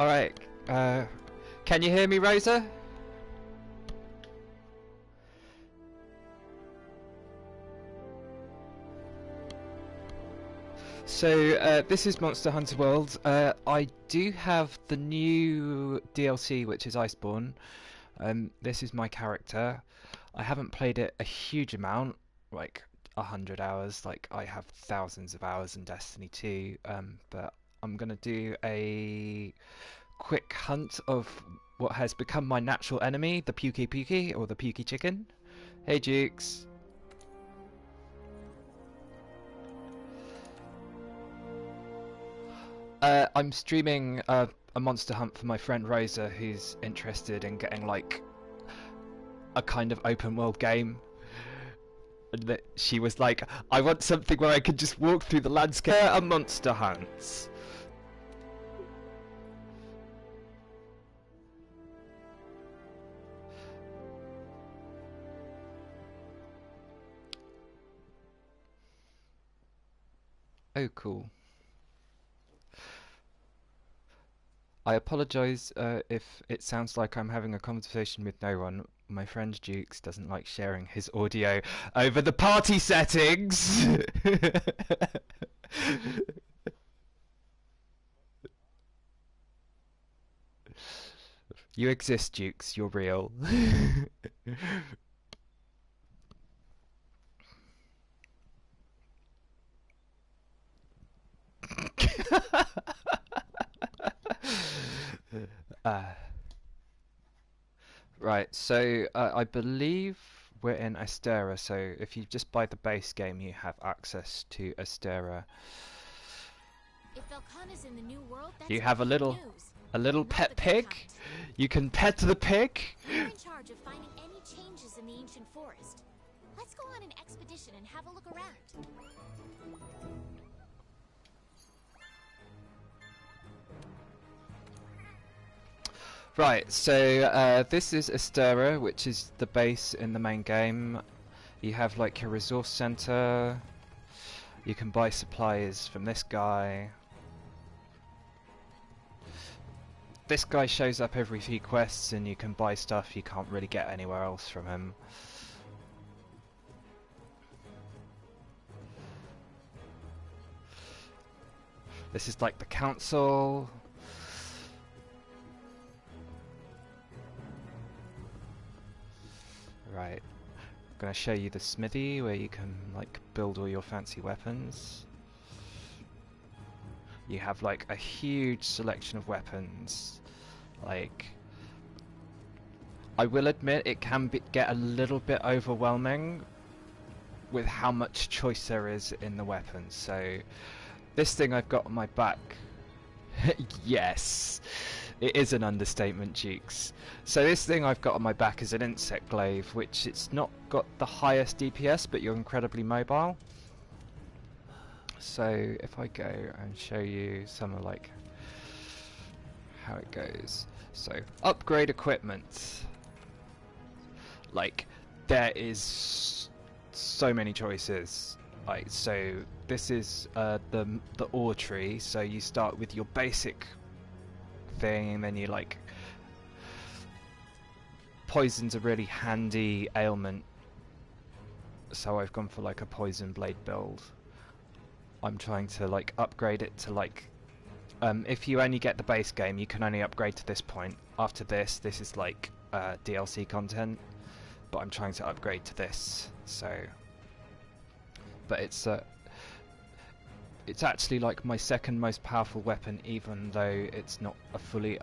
Alright, can you hear me, Rosa? So, this is Monster Hunter World. I do have the new DLC, which is Iceborne. This is my character. I haven't played it a huge amount, like 100 hours. Like, I have thousands of hours in Destiny 2, but I'm gonna do a quick hunt of what has become my natural enemy, the pukei, or the pukei chicken. Hey, Jukes. I'm streaming a monster hunt for my friend Rosa, who's interested in getting like a kind of open world game. And that she was like, I want something where I can just walk through the landscape. A monster hunts. Oh, cool. I apologise if it sounds like I'm having a conversation with no one. My friend Jukes doesn't like sharing his audio over the party settings. You exist, Jukes. You're real. uh, right, so I believe we're in Astera, so if you just buy the base game, you have access to Astera. You have a little pet pig. You can pet the pig. You're in charge of finding any changes in the ancient forest. Let's go on an expedition and have a look around. Right, so this is Astera, which is the base in the main game. You have like your resource center. You can buy supplies from this guy. This guy shows up every few quests and you can buy stuff you can't really get anywhere else from him. This is like the council. Right, I'm gonna show you the smithy where you can like build all your fancy weapons. You have like a huge selection of weapons. Like, I will admit it can get a little bit overwhelming with how much choice there is in the weapons. So this thing I've got on my back, yes, it is an understatement, Jukes. So this thing I've got on my back is an insect glaive, which it's not got the highest DPS, but you're incredibly mobile. So if I go and show you some of like how it goes. So upgrade equipment. Like, there is so many choices. Like, so this is the ore tree. So you start with your basic thing, and then you like, poison's a really handy ailment. So I've gone for like a poison blade build. I'm trying to like upgrade it to like, if you only get the base game, you can only upgrade to this point. After this is like DLC content, but I'm trying to upgrade to this. So, but it's actually like my second most powerful weapon, even though it's not a fully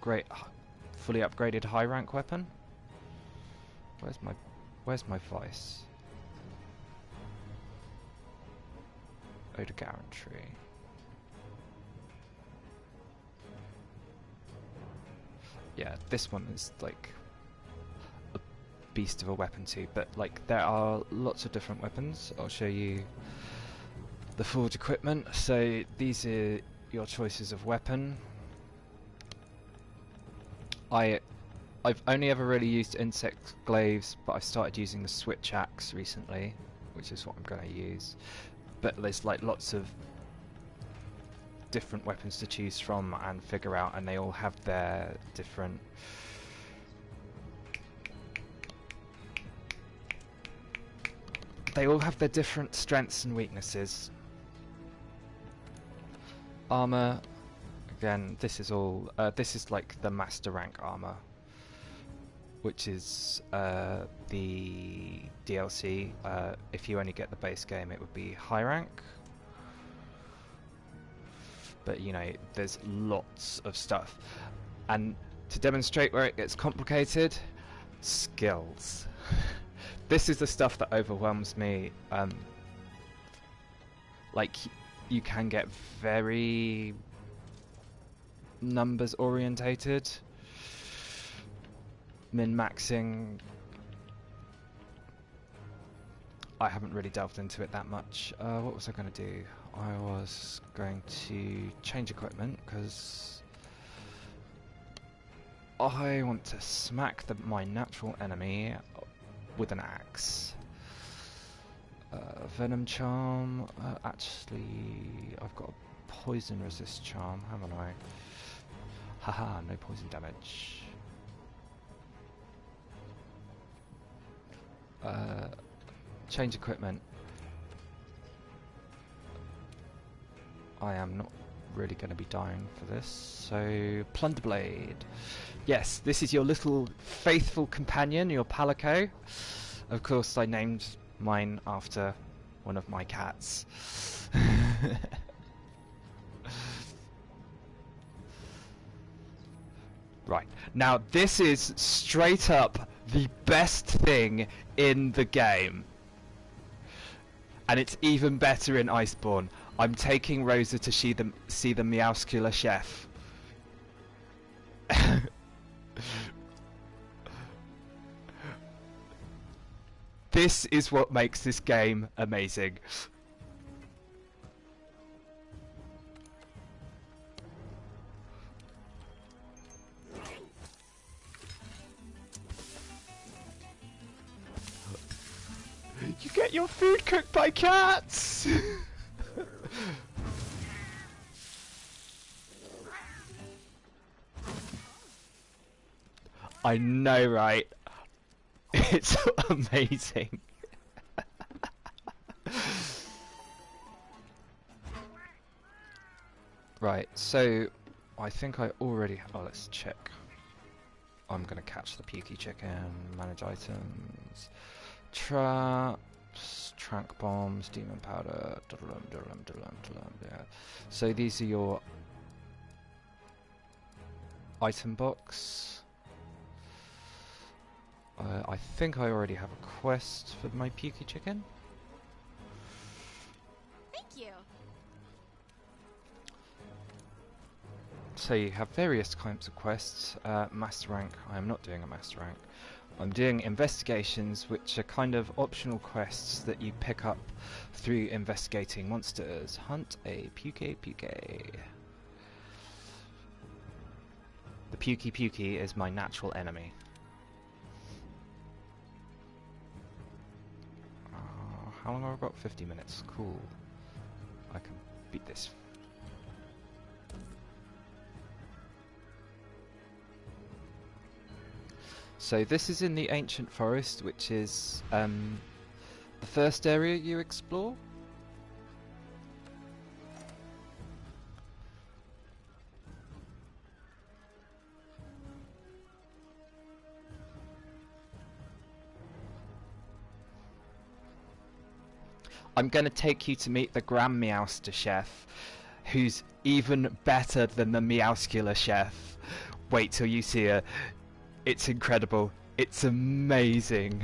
upgraded high rank weapon. Where's my vice? Odor Gallantry. Yeah, this one is like a beast of a weapon too, but like there are lots of different weapons. I'll show you the forge equipment. So these are your choices of weapon. I've only ever really used insect glaives, but I've started using the switch axe recently, which is what I'm going to use. But there's like lots of different weapons to choose from and figure out, and they all have their different strengths and weaknesses. Armor, again, this is all this is like the master rank armor, which is the DLC. If you only get the base game, it would be high rank. But you know, there's lots of stuff. And to demonstrate where it gets complicated, skills. This is the stuff that overwhelms me. Like, you can get very numbers orientated. Min-maxing, I haven't really delved into it that much. What was I going to do? I was going to change equipment because I want to smack my natural enemy with an axe. Venom charm. Actually, I've got a poison resist charm, haven't I? Haha, no poison damage. Change equipment. I am not really going to be dying for this, so Plunder Blade. Yes, this is your little faithful companion, your Palico. Of course, I named mine after one of my cats. Right, now this is straight up the best thing in the game. And it's even better in Iceborne. I'm taking Rosa to see the Meowscular Chef. This is what makes this game amazing. You get your food cooked by cats! I know, right? It's amazing. Right, so I think I already... Oh, let's check. I'm gonna catch the pukei chicken, manage items, traps, trank bombs, demon powder, yeah. So these are your item box. I think I already have a quest for my pukei chicken. Thank you. So you have various kinds of quests. Master rank, I am not doing a master rank. I'm doing investigations, which are kind of optional quests that you pick up through investigating monsters. Hunt a pukei. The pukei is my natural enemy. How long have I got? 50 minutes. Cool. I can beat this. So this is in the ancient forest, which is the first area you explore. I'm going to take you to meet the Grand Meowster Chef, who's even better than the Meowscular Chef. Wait till you see her. It's incredible. It's amazing.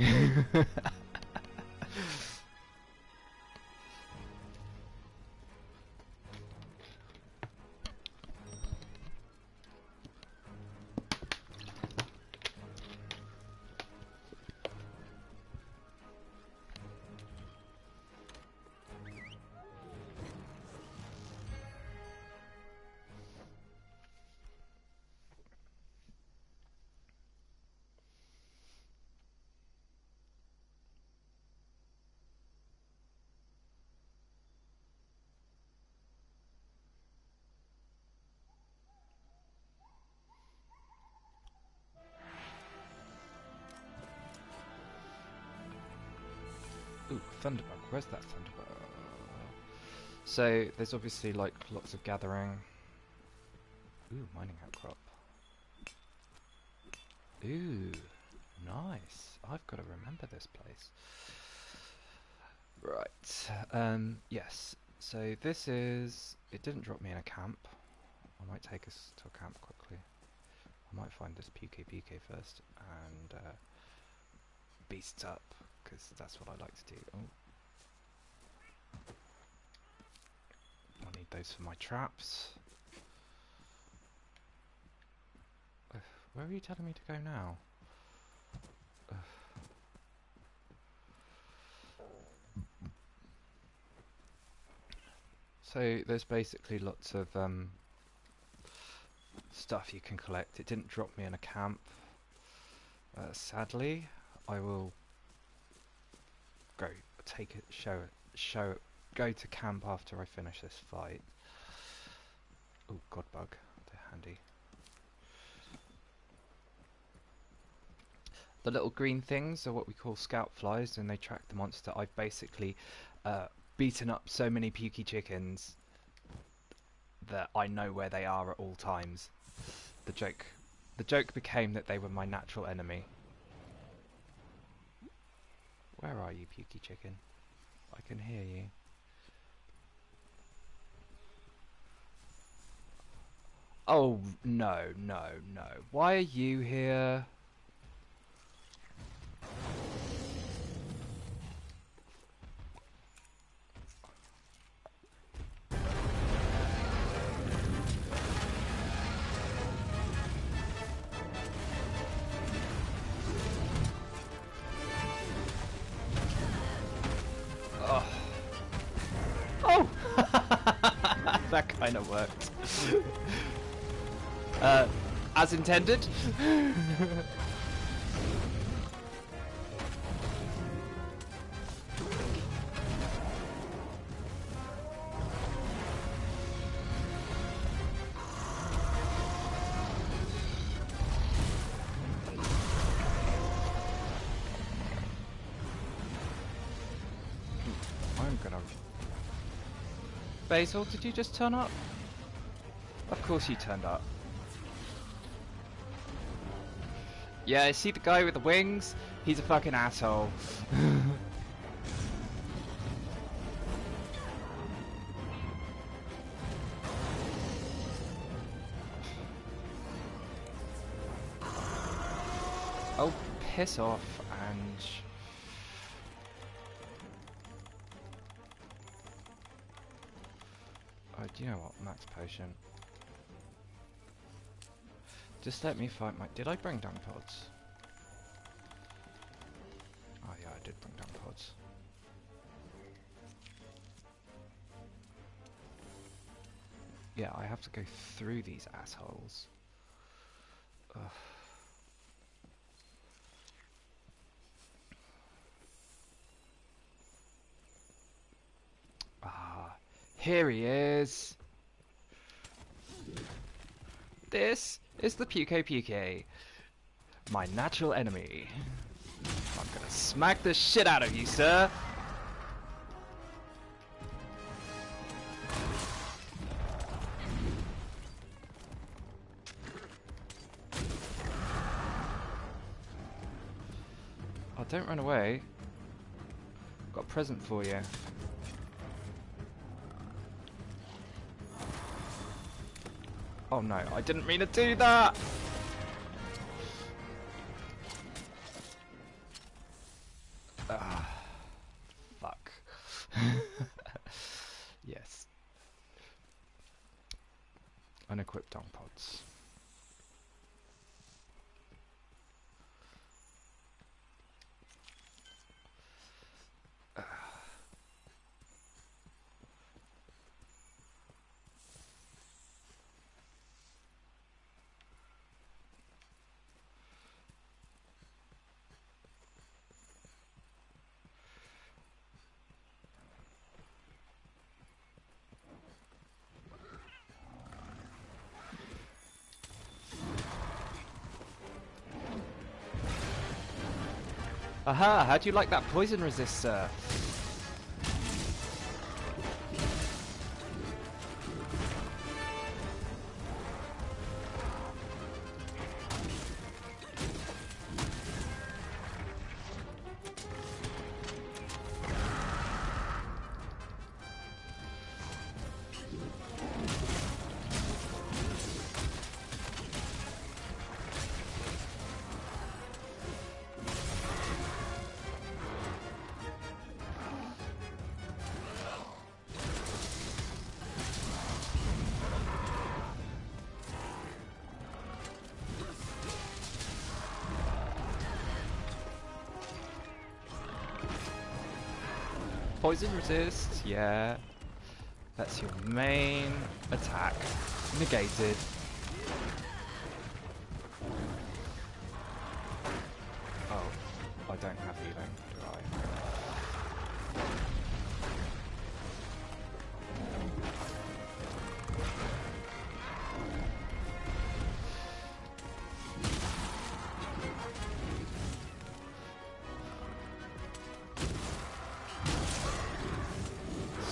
Ooh, Thunderbug. Where's that Thunderbug? So there's obviously like lots of gathering. Ooh, mining outcrop. Ooh, nice. I've got to remember this place. Right. Yes. So this is. It didn't drop me in a camp. I might take us to a camp quickly. I might find this pukei first and beasts up, because that's what I like to do. Oh, I need those for my traps. Where are you telling me to go now? So there's basically lots of stuff you can collect. It didn't drop me in a camp. Sadly, I will go take it, go to camp after I finish this fight. Oh, Godbug, they're handy. The little green things are what we call scout flies, and they track the monster. I've basically beaten up so many pukei chickens that I know where they are at all times. The joke became that they were my natural enemy. Where are you, pukei chicken? I can hear you. Oh, no, no, no. Why are you here? Oh. Oh! That kind of worked. As intended. I'm gonna... Basil, did you just turn up? Of course you turned up. Yeah, see the guy with the wings? He's a fucking asshole. Oh, piss off, Ange. Oh, do you know what? Max potion. Just let me fight my... Did I bring dung pods? Oh yeah, I did bring dung pods. Yeah, I have to go through these assholes. Ugh. Ah, here he is! This is the pukei, my natural enemy. I'm gonna smack the shit out of you, sir! Oh, don't run away. I've got a present for you. Oh no, I didn't mean to do that! Ah, fuck. Yes. Unequipped dung pods. Aha! How do you like that poison resist, sir? Poison resist, yeah. That's your main attack. Negated. Oh, I don't have healing, do I?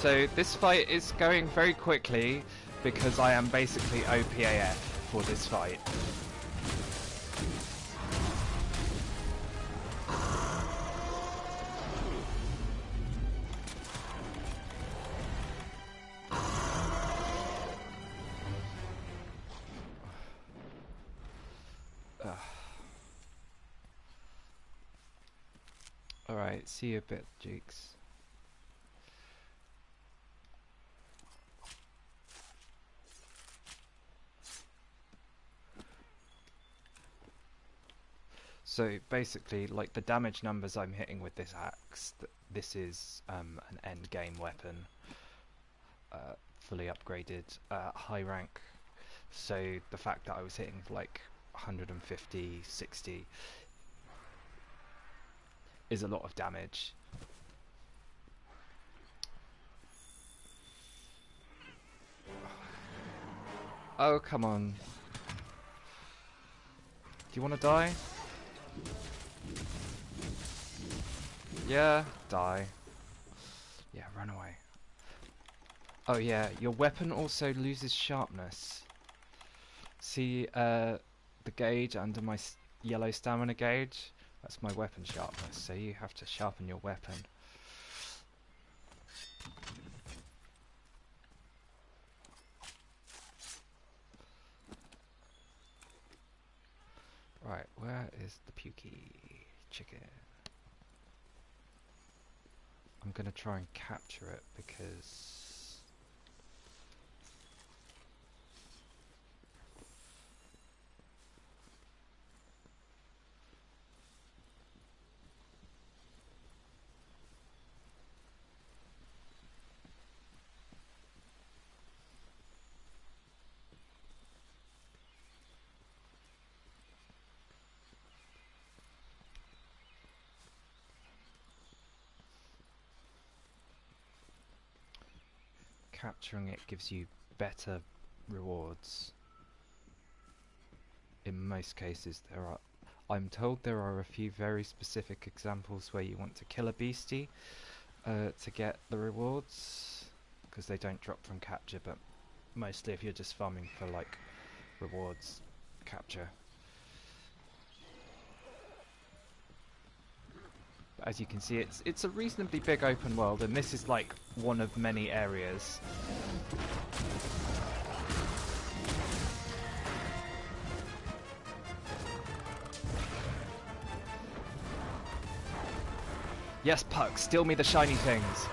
So this fight is going very quickly because I am basically OPAF for this fight. Alright, see you a bit, Jukes. So basically, like the damage numbers I'm hitting with this axe, this is an end game weapon, fully upgraded, high rank. So the fact that I was hitting like 150, 60 is a lot of damage. Oh, come on. Do you want to die? Yeah, die. Yeah, run away. Oh yeah, your weapon also loses sharpness. See the gauge under my yellow stamina gauge? That's my weapon sharpness, so you have to sharpen your weapon. Right, where is the pukei chicken? I'm gonna try and capture it because capturing it gives you better rewards. In most cases I'm told there are a few very specific examples where you want to kill a beastie to get the rewards, because they don't drop from capture, but mostly if you're just farming for like rewards, capture. But as you can see, it's a reasonably big open world, and this is like one of many areas. Yes, Puck, steal me the shiny things.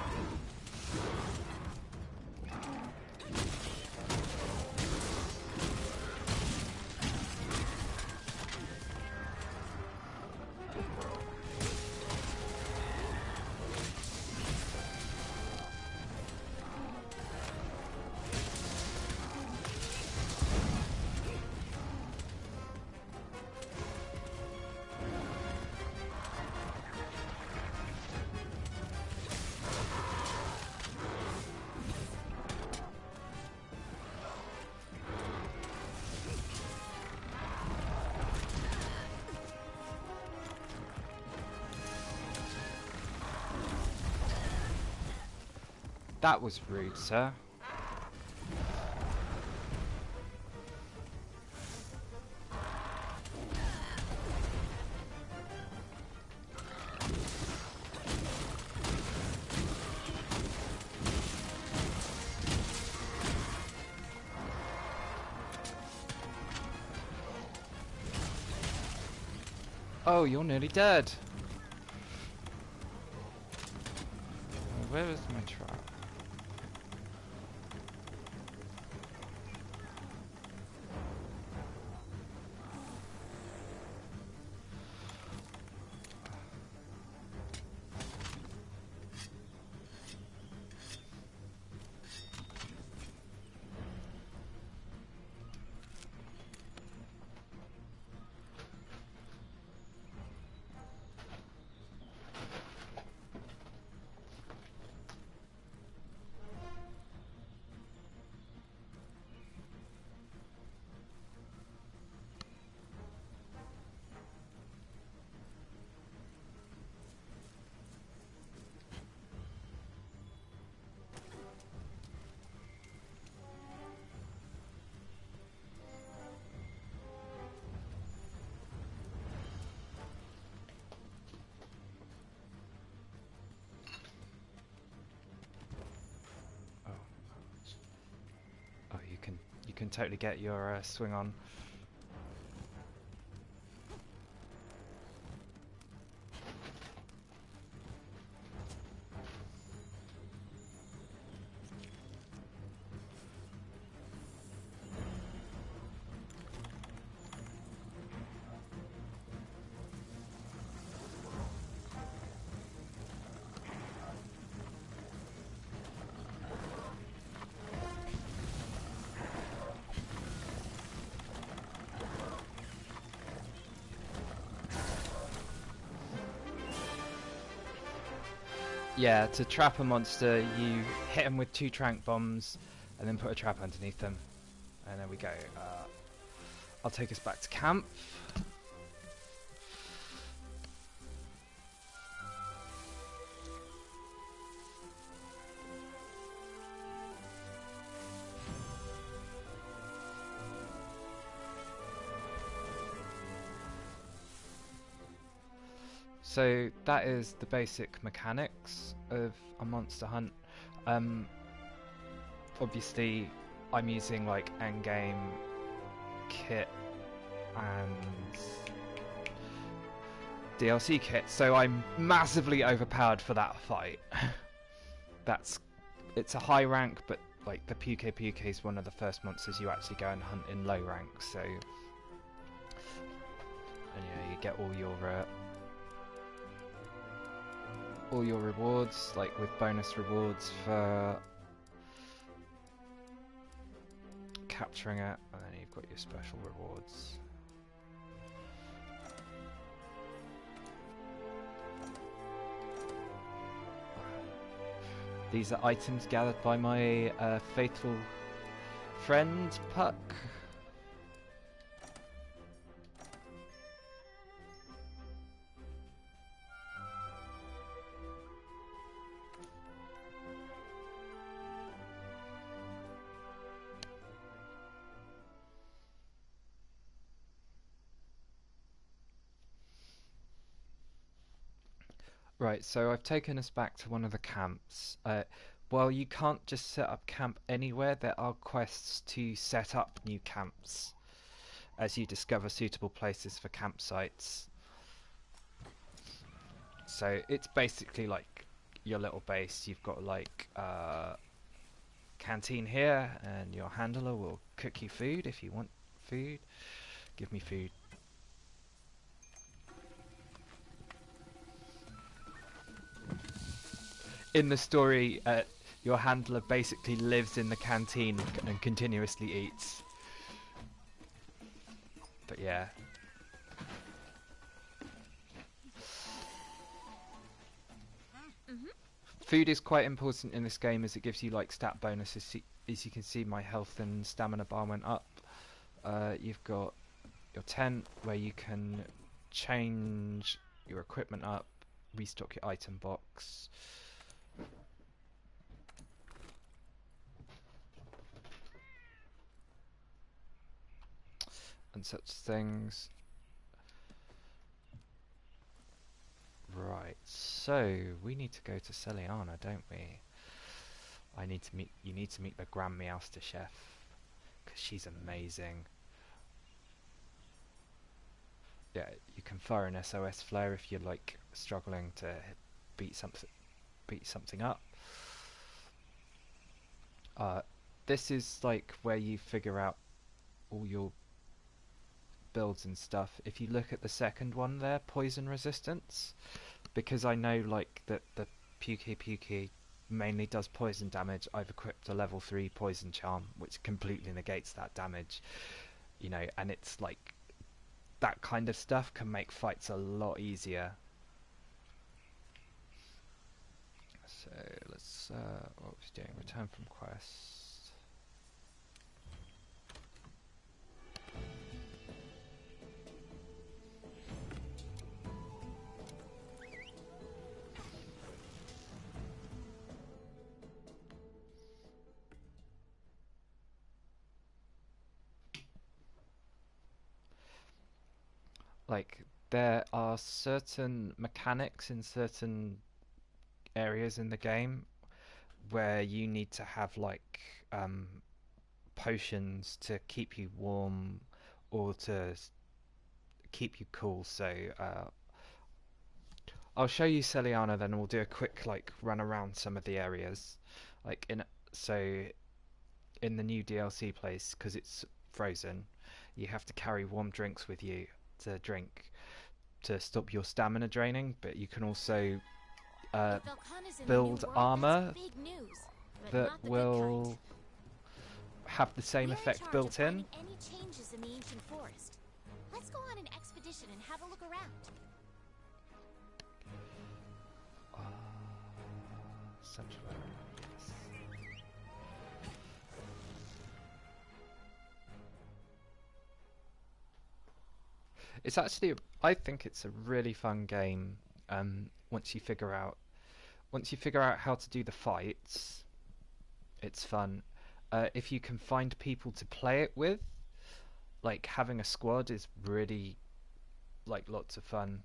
That was rude, sir. Oh, you're nearly dead. Where is my trap? Oh, you can totally get your swing on. Yeah, to trap a monster, you hit them with 2 trank bombs, and then put a trap underneath them. And there we go. I'll take us back to camp. So that is the basic mechanics of a monster hunt. Obviously, I'm using like endgame kit and DLC kit, so I'm massively overpowered for that fight. It's a high rank, but like the pukei is one of the first monsters you actually go and hunt in low rank. So, and yeah, you get all your rewards, like with bonus rewards for capturing it, and then you've got your special rewards. These are items gathered by my faithful friend Puck. Right, so I've taken us back to one of the camps. Well, you can't just set up camp anywhere. There are quests to set up new camps as you discover suitable places for campsites. So it's basically like your little base. You've got like canteen here, and your handler will cook you food if you want food. Give me food. In the story, your handler basically lives in the canteen and continuously eats. But yeah. Food is quite important in this game as it gives you like stat bonuses. As you can see, my health and stamina bar went up. You've got your tent where you can change your equipment up, restock your item box. and such things. Right, so we need to go to Celiana, don't we? You need to meet the Grand Meowster chef, because she's amazing. Yeah, you can fire an SOS flare if you're like struggling to beat something up. This is like where you figure out all your builds and stuff. If you look at the second one there, poison resistance, because I know like that the pukei mainly does poison damage, I've equipped a level 3 poison charm which completely negates that damage, you know, and it's like that kind of stuff can make fights a lot easier. So let's what was he doing? Return from quest. Like there are certain mechanics in certain areas in the game where you need to have like potions to keep you warm or to keep you cool. So I'll show you Celiana, then we'll do a quick like run around some of the areas. Like so in the new DLC place, because it's frozen, you have to carry warm drinks with you to drink to stop your stamina draining. But you can also build armor that will have the same effect built in. Any changes in the ancient forest. Let's go on an expedition and have a look around. Central area, yes. It's actually, I think it's a really fun game. Once you figure out how to do the fights, it's fun. If you can find people to play it with, like having a squad is really like lots of fun.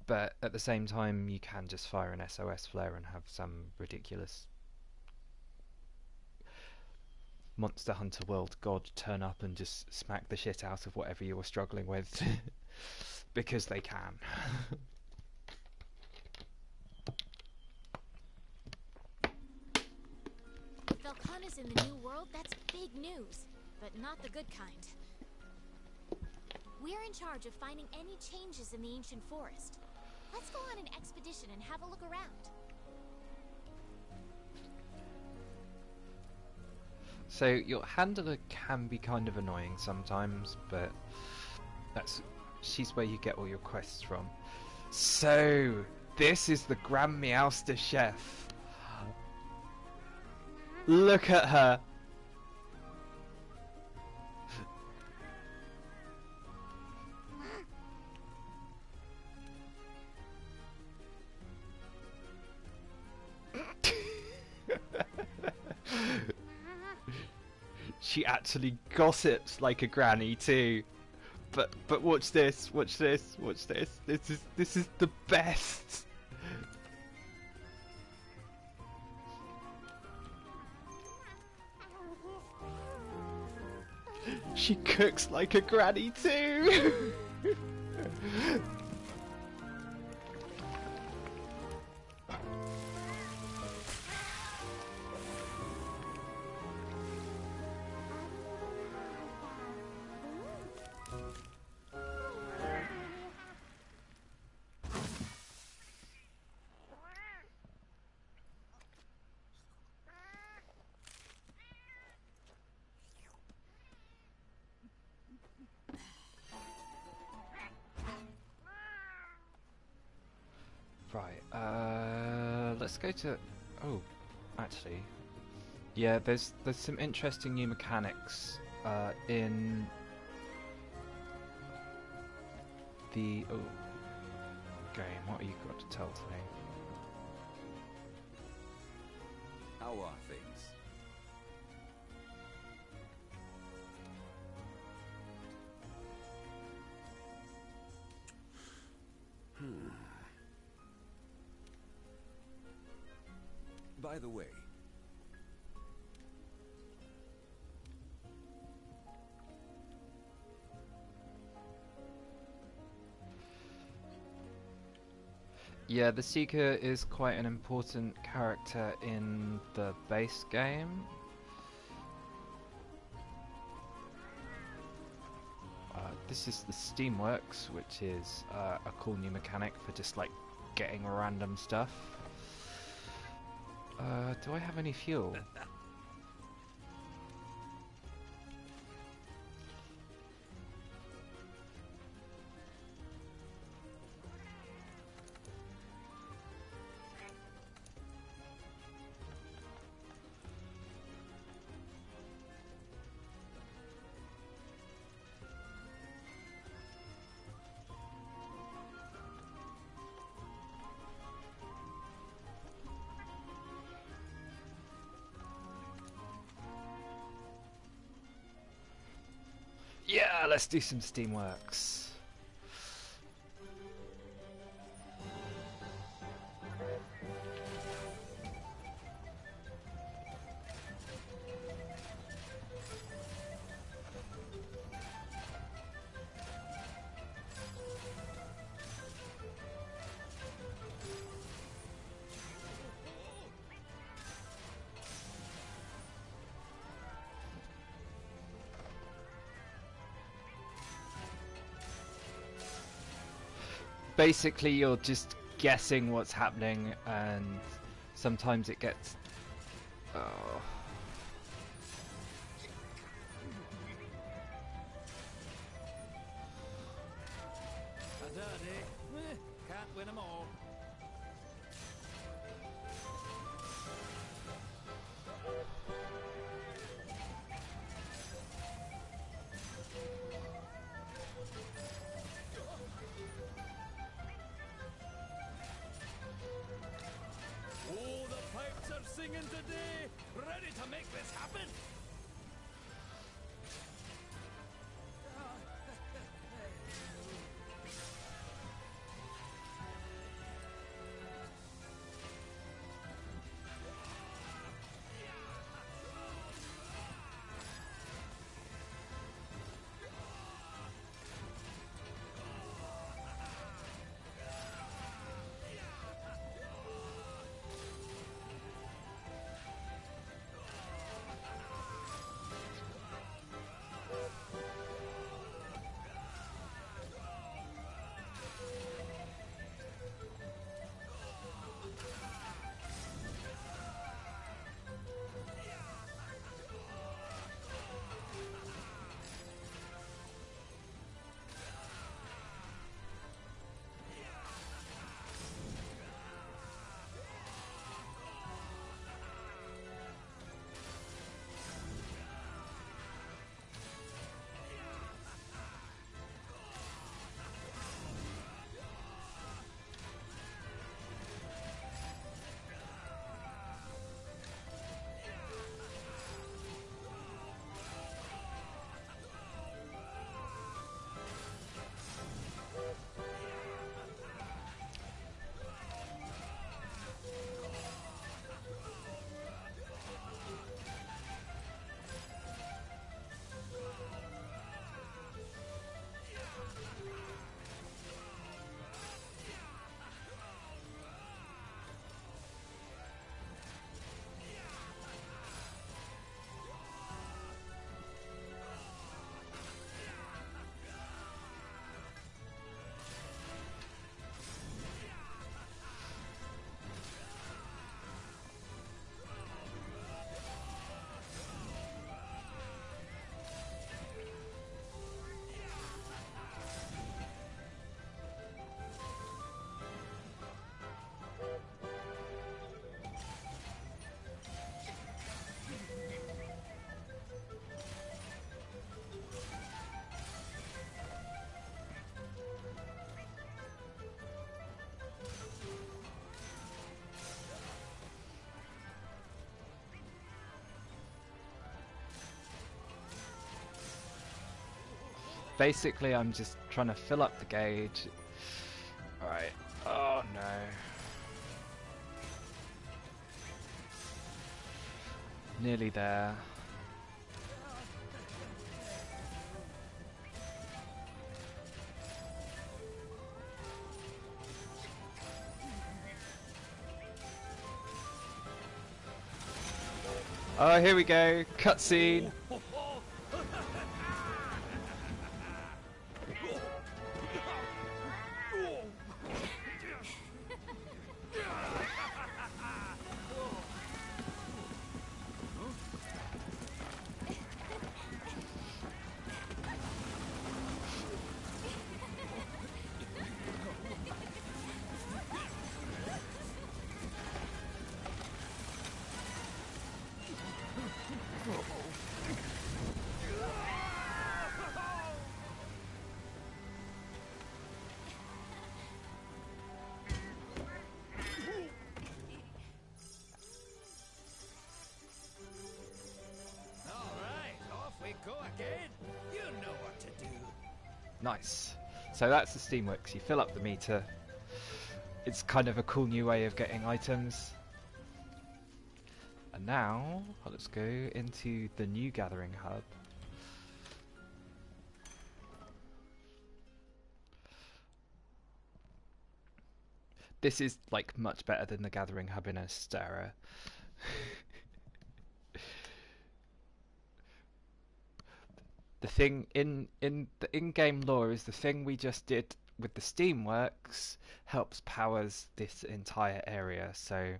But at the same time, you can just fire an SOS flare and have some ridiculous Monster Hunter World god turn up and just smack the shit out of whatever you were struggling with. Because they can. Velkhana's in the new world, that's big news. But not the good kind. We're in charge of finding any changes in the ancient forest. Let's go on an expedition and have a look around. So your handler can be kind of annoying sometimes, but she's where you get all your quests from. So this is the Grand Meowster chef. Look at her. She actually gossips like a granny too. But watch this, watch this, watch this. This is the best. She cooks like a granny too. Right, let's go to... Oh, actually... Yeah, there's some interesting new mechanics in the... Oh, game, what have you got to tell today? How are things? by the way. Yeah, the Seeker is quite an important character in the base game. This is the Steamworks, which is a cool new mechanic for just like getting random stuff. Do I have any fuel? Yeah, let's do some Steamworks. Basically, you're just guessing what's happening, and sometimes it gets... Oh. A dirty. Can't win them all. Oh, the pipes are singing today! Ready to make this happen? Basically, I'm just trying to fill up the gauge. Alright. Oh no. Nearly there. Oh, here we go. Cutscene. Go again. You know what to do. Nice. So that's the Steamworks. You fill up the meter. It's kind of a cool new way of getting items. And now, let's go into the new gathering hub. This is like much better than the gathering hub in Astera. The thing in the in-game lore is the thing we just did with the Steamworks helps powers this entire area. So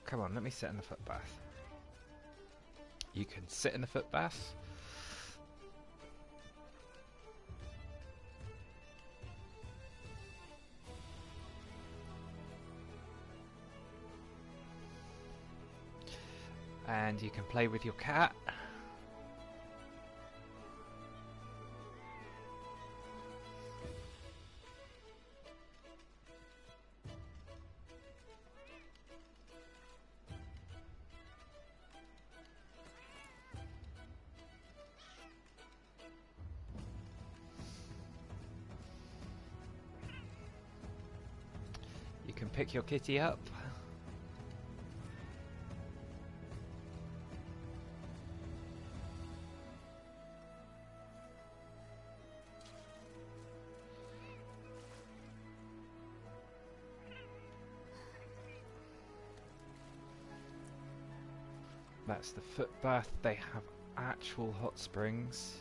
come on, let me sit in the foot bath. You can sit in the foot bath. And you can play with your cat. You can pick your kitty up. That's the foot bath. They have actual hot springs.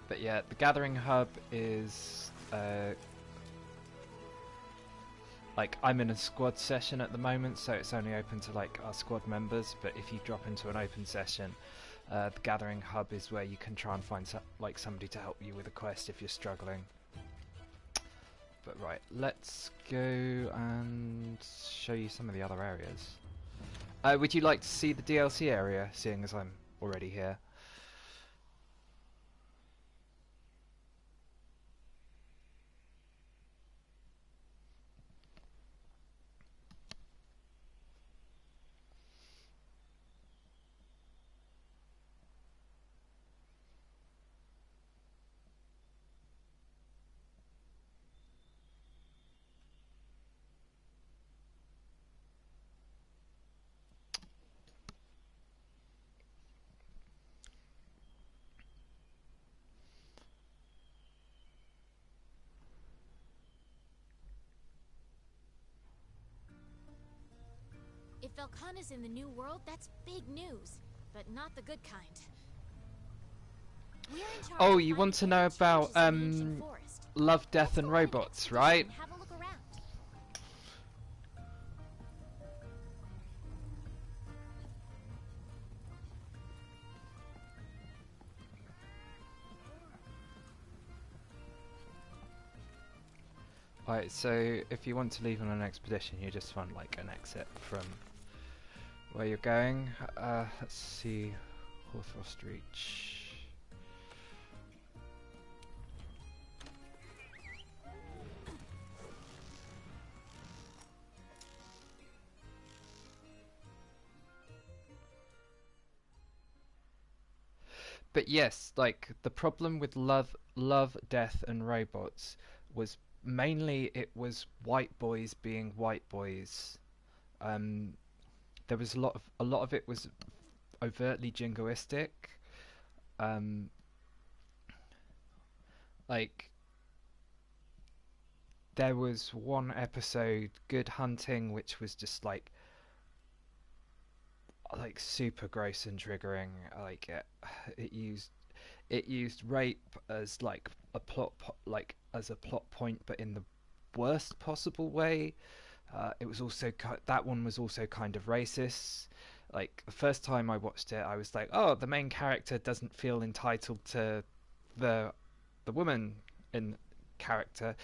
But yeah, the gathering hub is like I'm in a squad session at the moment, so it's only open to like our squad members. But if you drop into an open session, the gathering hub is where you can try and find like somebody to help you with a quest if you're struggling. But right, let's go and show you some of the other areas. Would you like to see the DLC area, seeing as I'm already here? Kana's in the new world, that's big news. But not the good kind. We're in charge Oh, of you want to finding know any about changes in the ancient forest. Love, Let's Death and go on an Robots, expedition right? and have a look around. Right, so if you want to leave on an expedition, you just find like an exit from where you're going. Let's see, Hoarfrost Reach. But yes, like the problem with Love, Death and Robots was mainly it was white boys being white boys. Um, there was a lot of it was overtly jingoistic. Um, like there was one episode, Good Hunting, which was just like super gross and triggering. Like it used it used rape as like a like as a plot point, but in the worst possible way. It was also that one was also kind of racist. Like the first time I watched it, I was like, "Oh, the main character doesn't feel entitled to the the woman in character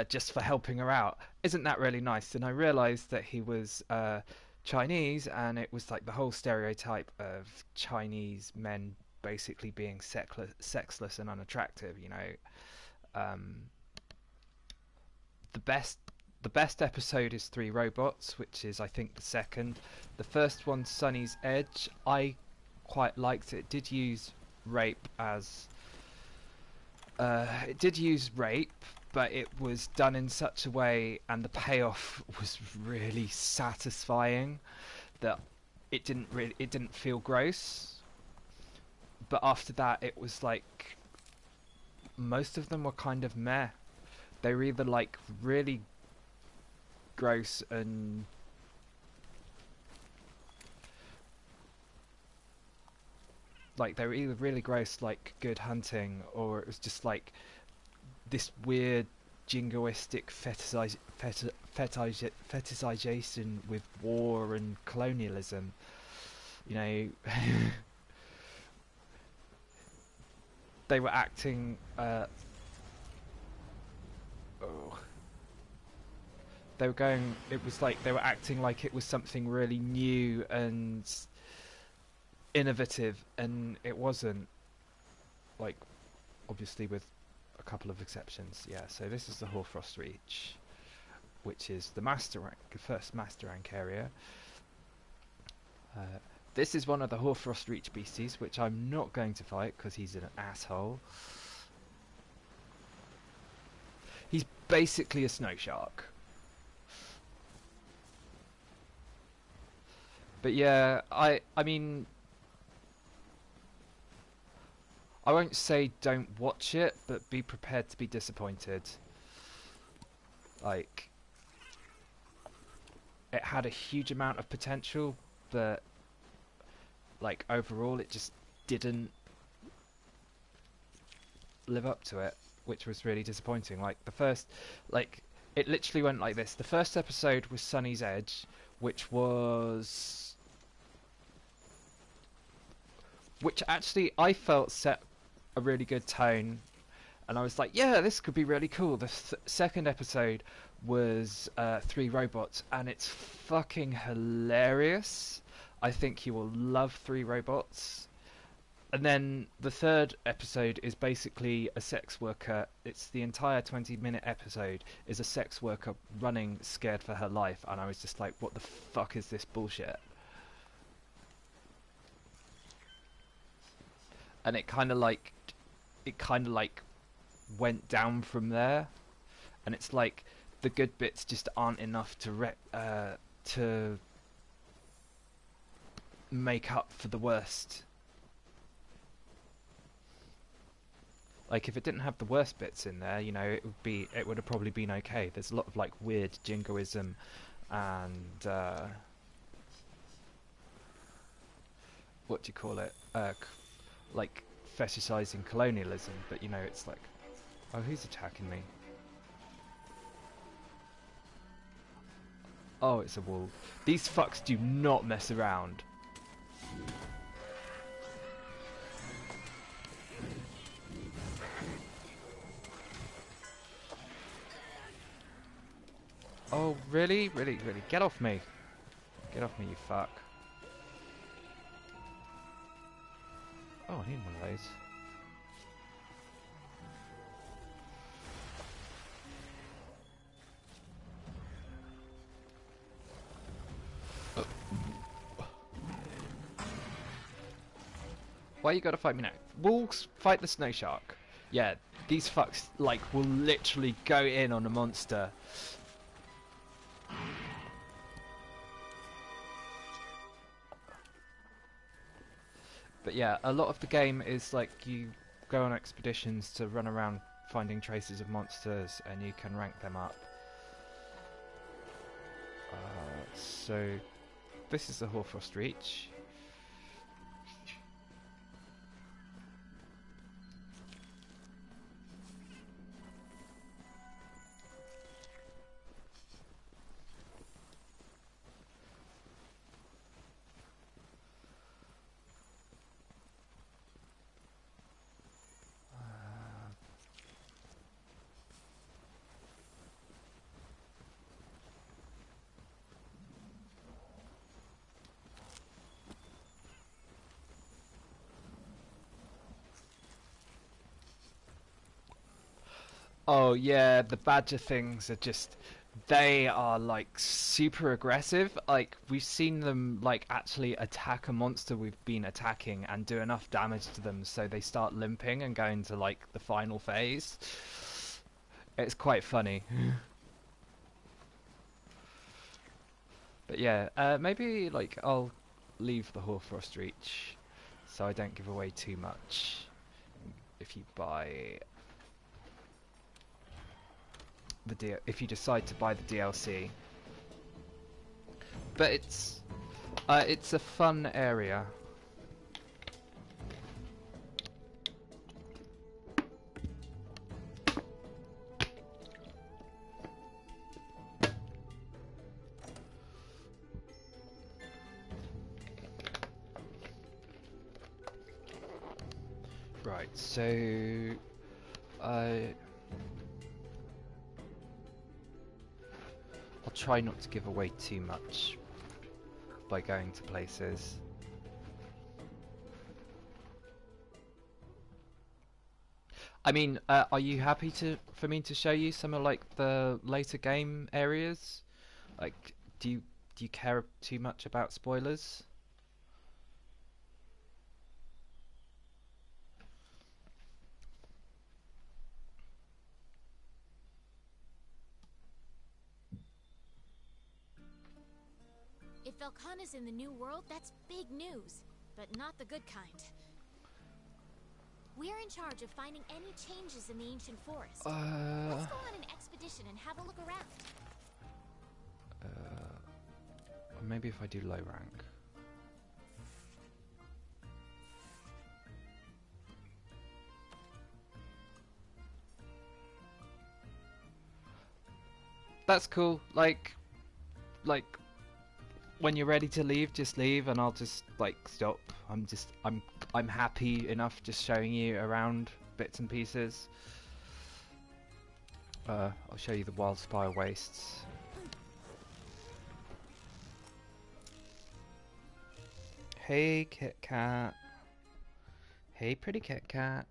just for helping her out. Isn't that really nice?" And I realised that he was Chinese, and it was like the whole stereotype of Chinese men basically being sexless and unattractive. Um, the best the best episode is Three Robots, which is I think the second. The first one, Sunny's Edge, I quite liked it. It did use rape, but it was done in such a way, and the payoff was really satisfying that it didn't feel gross. But after that, it was like most of them were kind of meh. They were either like really gross and like they were either really gross like Good Hunting, or it was just like this weird jingoistic fetishization with war and colonialism. You know, they were acting. Oh, they were going. It was like they were acting like it was something really new and innovative, and it wasn't. Like, obviously, with a couple of exceptions. Yeah. So this is the Hoarfrost Reach, which is the master rank, the first master rank area. This is one of the Hoarfrost Reach beasties, which I'm not going to fight because he's an asshole. He's basically a snow shark. But yeah, I mean, I won't say don't watch it, but be prepared to be disappointed. Like, it had a huge amount of potential, but like overall it just didn't live up to it, which was really disappointing. Like the first, like it literally went like this. The first episode was Sunny's Edge, which actually I felt set a really good tone, and I was like, yeah, this could be really cool. The second episode was Three Robots, and it's fucking hilarious. I think you will love Three Robots. And then the third episode is basically a sex worker. It's the entire 20-minute episode is a sex worker running scared for her life, and I was just like, what the fuck is this bullshit? And it kind of like went down from there, and it's like the good bits just aren't enough to make up for the worst. Like if it didn't have the worst bits in there, you know, it would have probably been okay. There's a lot of like weird jingoism and what do you call it? Like fetishizing colonialism, but you know, it's like, oh, who's attacking me? Oh, it's a wolf. These fucks do not mess around. Oh, really? Really? Really? Get off me. Get off me, you fuck. Oh, I need one of those. Why you gotta fight me now? Wolves, fight the snow shark. Yeah, these fucks, like, will literally go in on a monster. But yeah, a lot of the game is like you go on expeditions to run around finding traces of monsters and you can rank them up. So this is the Hoarfrost Reach. Oh yeah, the badger things are just, they are like super aggressive. Like we've seen them like actually attack a monster we've been attacking and do enough damage to them so they start limping and go into like the final phase. It's quite funny. But yeah, maybe like I'll leave the Hoarfrost Reach so I don't give away too much. If you buy if you decide to buy the DLC, but it's a fun area. Right, so I'll try not to give away too much by going to places. I mean, are you happy for me to show you some of like the later game areas? Like, do you care too much about spoilers? If Velkhana's in the new world, that's big news, but not the good kind. We're in charge of finding any changes in the ancient forest. Let's go on an expedition and have a look around. Maybe if I do low rank. That's cool. Like when you're ready to leave, just leave, and I'll just like stop. I'm happy enough just showing you around bits and pieces. I'll show you the Wildspire Wastes. Hey, Kit Kat. Hey, pretty Kit Kat.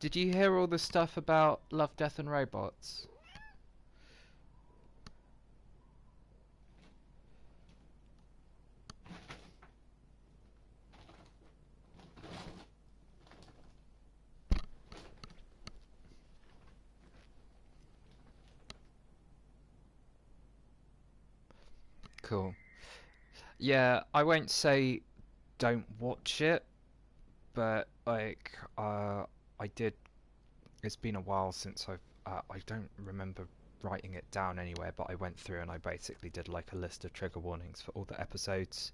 Did you hear all the stuff about Love, Death and Robots? Cool. Yeah, I won't say don't watch it, but like I did. It's been a while since I don't remember writing it down anywhere, but I went through and I basically did like a list of trigger warnings for all the episodes.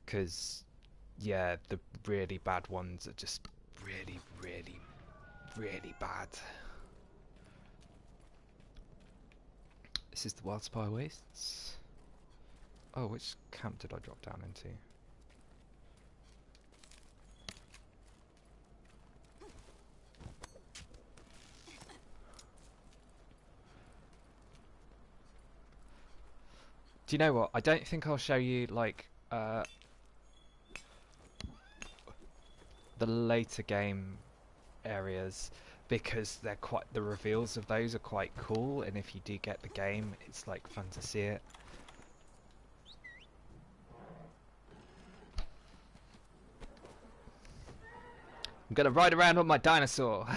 Because, yeah, the really bad ones are just really, really, really bad. This is the Wildspire Wastes. Oh, which camp did I drop down into? Do you know what? I don't think I'll show you, like, the later game areas, because the reveals of those are quite cool, and if you do get the game, it's, like, fun to see it. I'm gonna ride around on my dinosaur!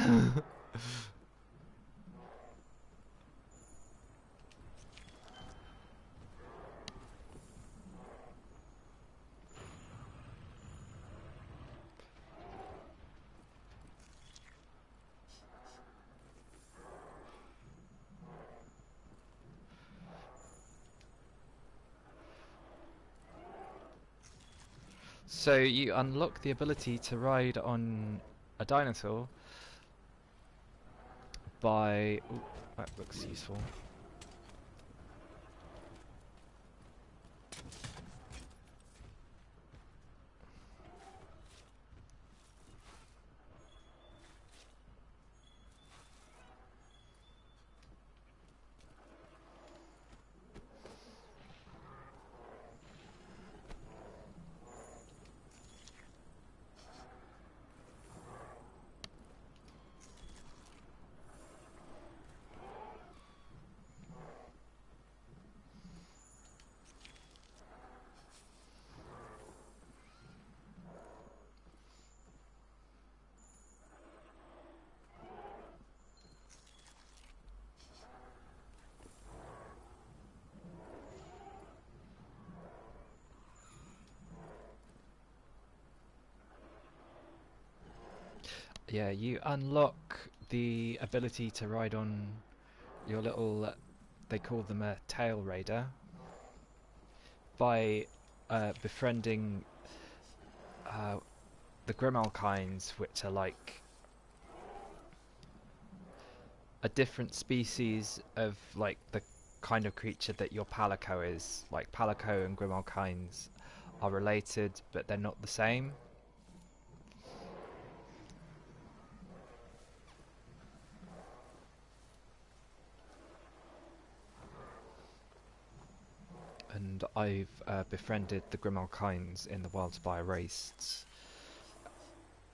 So you unlock the ability to ride on a dinosaur by... Ooh, that looks useful. Yeah, you unlock the ability to ride on your little, they call them a tail raider, by befriending the Grimalkines, which are like a different species of like the kind of creature that your Palico is. Like Palico and Grimalkines are related, but they're not the same. And I've befriended the Grimalkines in the Wildspire Wastes.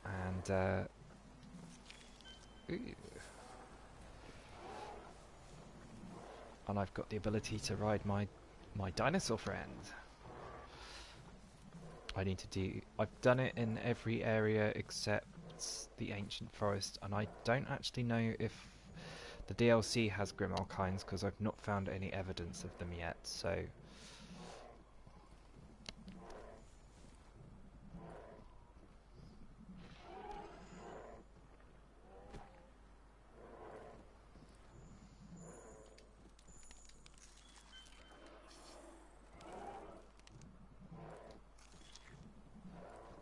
And and I've got the ability to ride my dinosaur friend. I've done it in every area except the Ancient Forest, and I don't actually know if the DLC has Grimalkines because I've not found any evidence of them yet, so...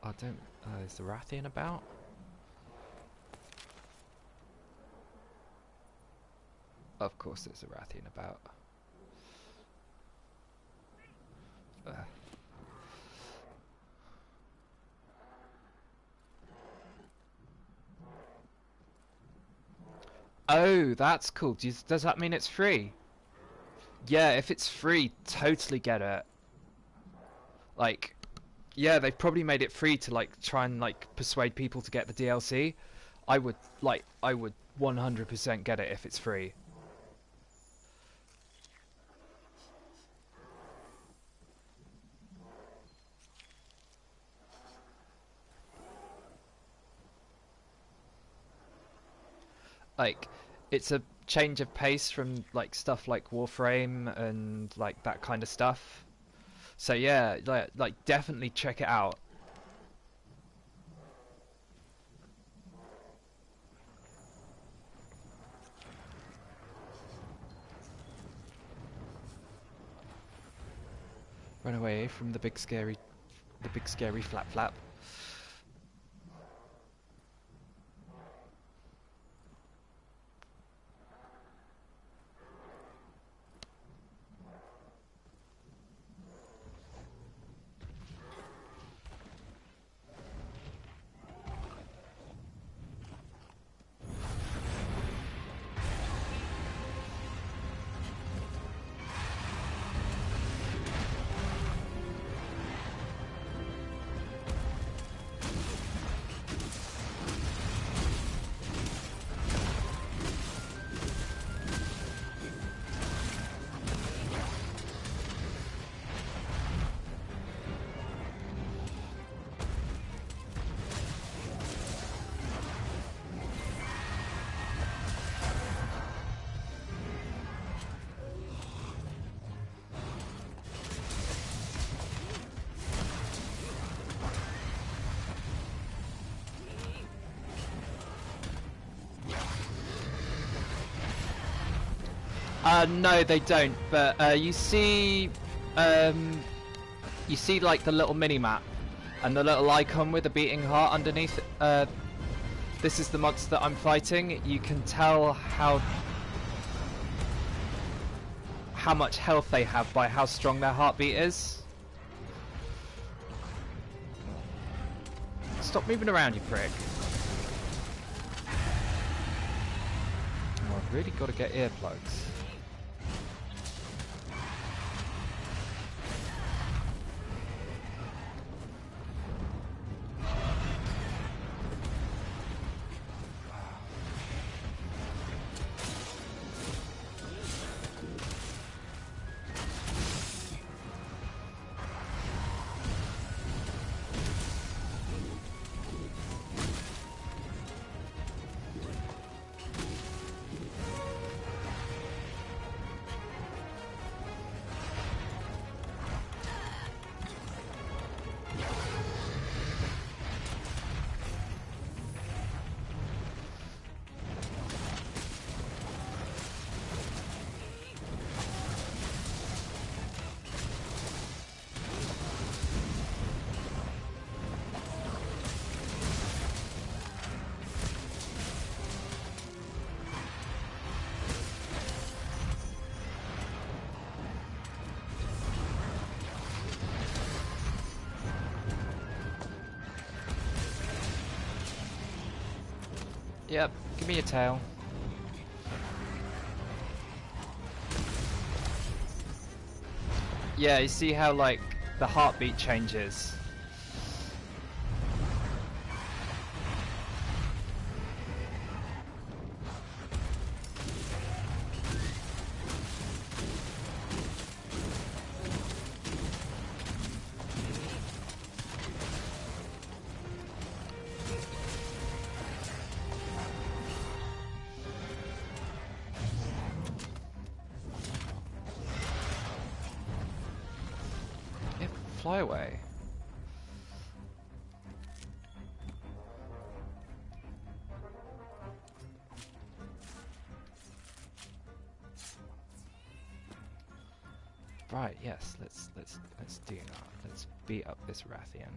I don't... is the Rathian about? Of course there's a Rathian about. Oh, that's cool. Does that mean it's free? Yeah, if it's free, totally get it. Like, yeah, they've probably made it free to like try and like persuade people to get the DLC. I would 100% get it if it's free. Like, it's a change of pace from like stuff like Warframe and like that kind of stuff. So yeah, like definitely check it out. Run away from the big scary flap flap. No, they don't. But you see like the little mini map and the little icon with a beating heart underneath. This is the monster I'm fighting. You can tell how much health they have by how strong their heartbeat is. Stop moving around, you prick. Oh, I've really got to get earplugs. Yep, give me your tail. Yeah, you see how like the heartbeat changes. Fly away. Right, yes, let's do that. Let's beat up this Rathian.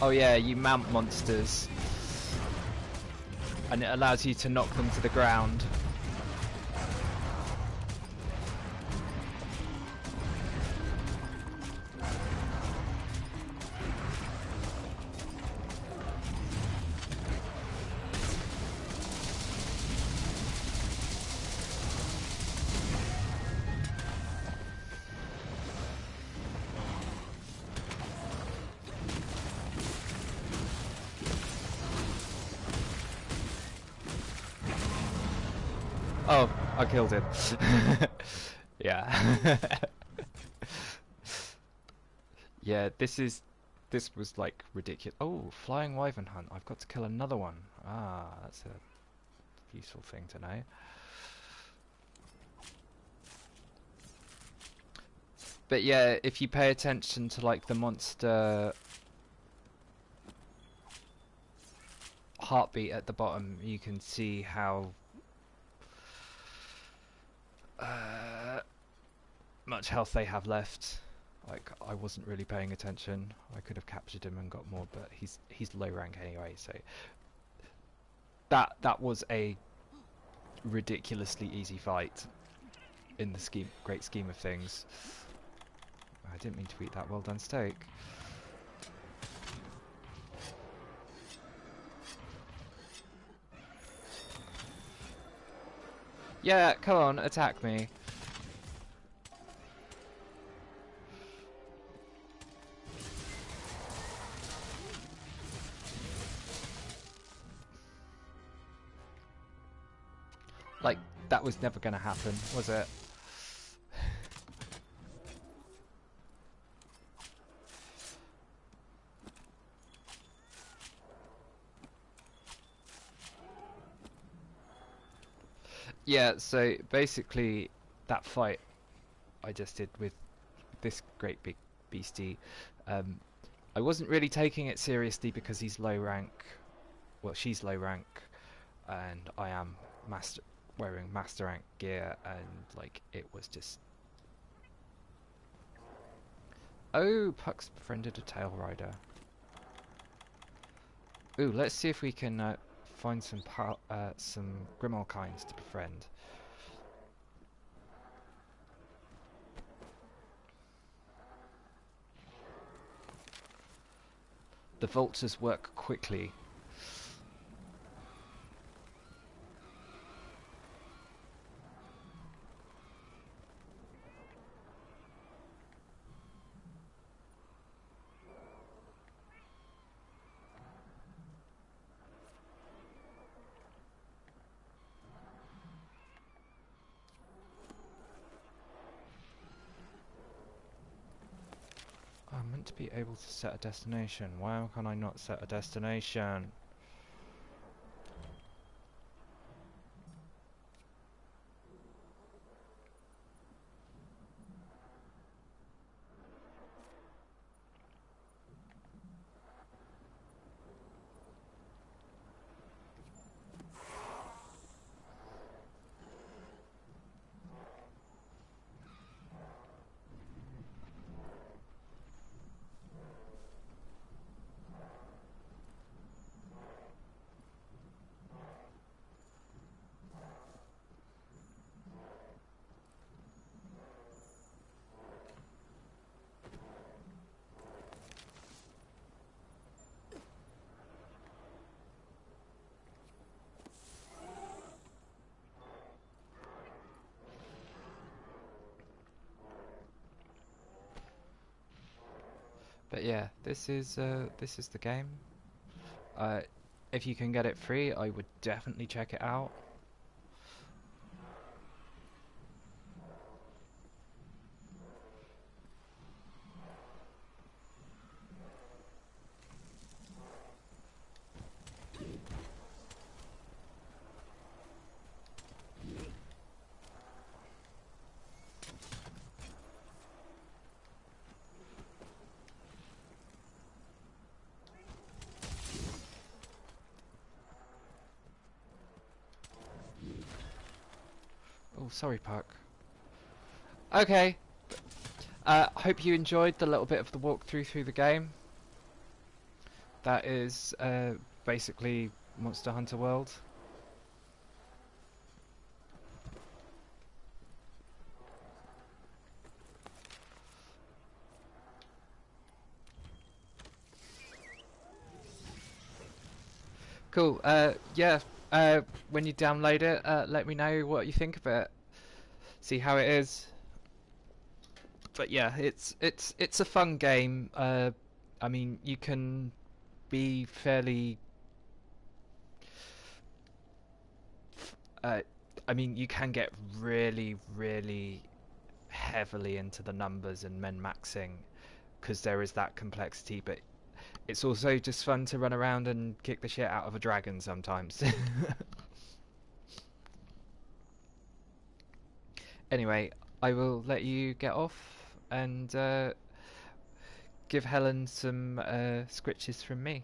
Oh yeah, you mount monsters. And it allows you to knock them to the ground. Oh, I killed him. Yeah. Yeah, this was like ridiculous. Oh, flying wyvern hunt. I've got to kill another one. Ah, that's a useful thing to know. But yeah, if you pay attention to like the monster heartbeat at the bottom, you can see how much health they have left. Like, I wasn't really paying attention. I could have captured him and got more, but he's low rank anyway, so that was a ridiculously easy fight in the great scheme of things. I didn't mean to eat that well done steak. Yeah, come on, attack me. Like, that was never gonna happen, was it? Yeah, so basically that fight I just did with this great big beastie, um, I wasn't really taking it seriously because he's low rank. Well, she's low rank, and I am wearing master rank gear, and like it was just. Oh, Puck's befriended a tail rider. Ooh, let's see if we can find some Grimmel kinds to befriend. The vultures work quickly. I'm meant to be able to set a destination. Why can I not set a destination? But yeah, this is the game. Uh, if you can get it free, I would definitely check it out. Oh, sorry, Puck. Okay. Hope you enjoyed the little bit of the walkthrough through the game. That is basically Monster Hunter World. Cool. Yeah. When you download it, let me know what you think of it. See how it is. But yeah, it's a fun game. I mean, you can be fairly. Uh, I mean, you can get really, really heavily into the numbers and min-maxing because there is that complexity, but it's also just fun to run around and kick the shit out of a dragon sometimes. Anyway, I will let you get off and give Helen some scritches from me.